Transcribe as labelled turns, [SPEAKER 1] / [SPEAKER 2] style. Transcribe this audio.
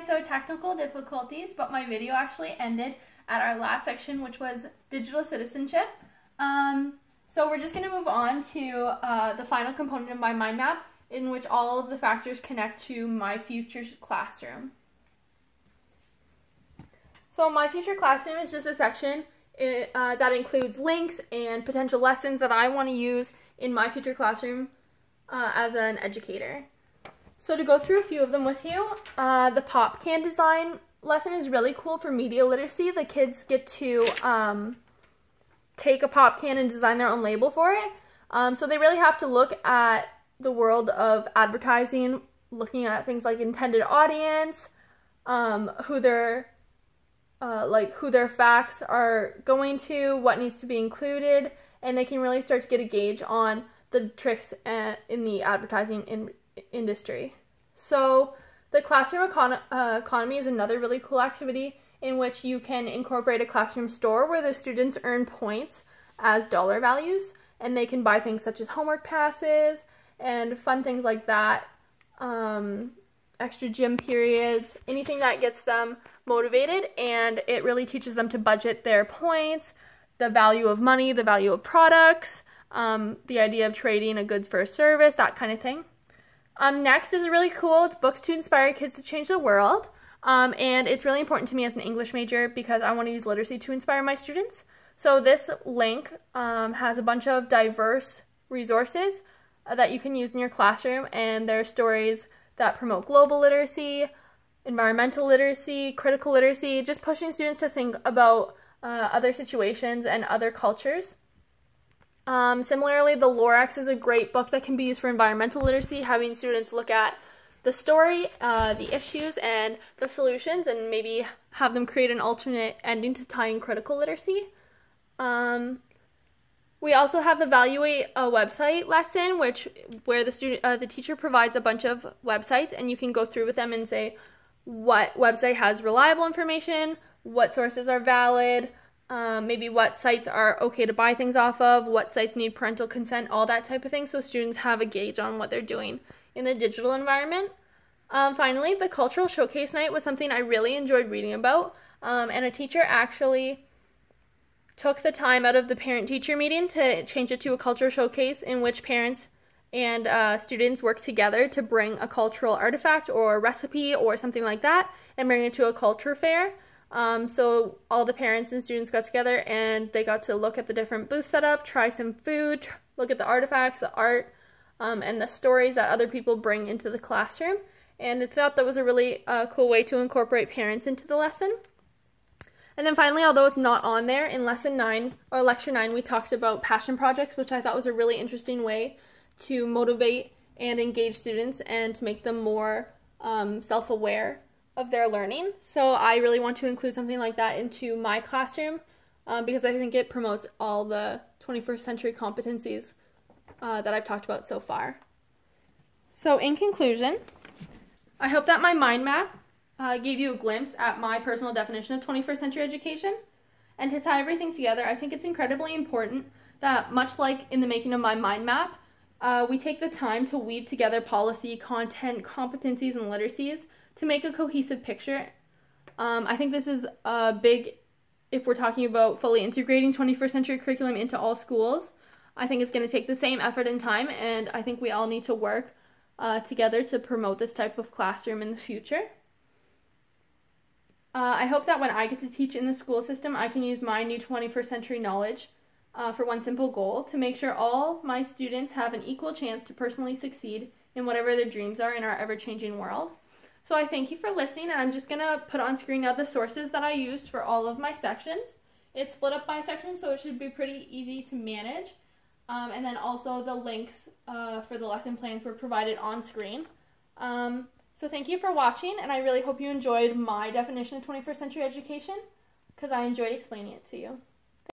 [SPEAKER 1] So technical difficulties, but my video actually ended at our last section, which was digital citizenship. So we're just going to move on to the final component of my mind map, in which all of the factors connect to my future classroom. So my future classroom is just a section that includes links and potential lessons that I want to use in my future classroom as an educator. So to go through a few of them with you, the pop can design lesson is really cool for media literacy. The kids get to take a pop can and design their own label for it. So they really have to look at the world of advertising, looking at things like intended audience, who their facts are going to, what needs to be included, and they can really start to get a gauge on the tricks in the advertising industry. So the classroom economy is another really cool activity in which you can incorporate a classroom store where the students earn points as dollar values, and they can buy things such as homework passes and fun things like that, extra gym periods, anything that gets them motivated, and it really teaches them to budget their points, the value of money, the value of products, the idea of trading a goods for a service, that kind of thing. Next is really cool. It's books to inspire kids to change the world. And it's really important to me as an English major because I want to use literacy to inspire my students. So this link has a bunch of diverse resources that you can use in your classroom, and there are stories that promote global literacy, environmental literacy, critical literacy, just pushing students to think about other situations and other cultures. Similarly, the Lorax is a great book that can be used for environmental literacy, having students look at the story, the issues, and the solutions, and maybe have them create an alternate ending to tie in critical literacy. We also have the Evaluate a Website lesson, where the teacher provides a bunch of websites, and you can go through with them and say what website has reliable information, what sources are valid, maybe what sites are okay to buy things off of, what sites need parental consent, all that type of thing, so students have a gauge on what they're doing in the digital environment. Finally, the cultural showcase night was something I really enjoyed reading about, and a teacher actually took the time out of the parent-teacher meeting to change it to a cultural showcase in which parents and students work together to bring a cultural artifact or a recipe or something like that and bring it to a culture fair. So all the parents and students got together and they got to look at the different booth setup, try some food, look at the artifacts, the art, and the stories that other people bring into the classroom. And I thought that was a really cool way to incorporate parents into the lesson. And then finally, although it's not on there, in lesson 9 or lecture 9, we talked about passion projects, which I thought was a really interesting way to motivate and engage students and to make them more self-aware of their learning. So I really want to include something like that into my classroom because I think it promotes all the 21st century competencies that I've talked about so far. So in conclusion, I hope that my mind map gave you a glimpse at my personal definition of 21st century education. And to tie everything together, I think it's incredibly important that, much like in the making of my mind map, we take the time to weave together policy, content, competencies, and literacies to make a cohesive picture. I think this is big if we're talking about fully integrating 21st century curriculum into all schools. I think it's going to take the same effort and time, and I think we all need to work together to promote this type of classroom in the future. I hope that when I get to teach in the school system, I can use my new 21st century knowledge for one simple goal: to make sure all my students have an equal chance to personally succeed in whatever their dreams are in our ever-changing world. So I thank you for listening, and I'm just going to put on screen now the sources that I used for all of my sections. It's split up by section, so it should be pretty easy to manage. And then also the links for the lesson plans were provided on screen. So thank you for watching, and I really hope you enjoyed my definition of 21st century education because I enjoyed explaining it to you.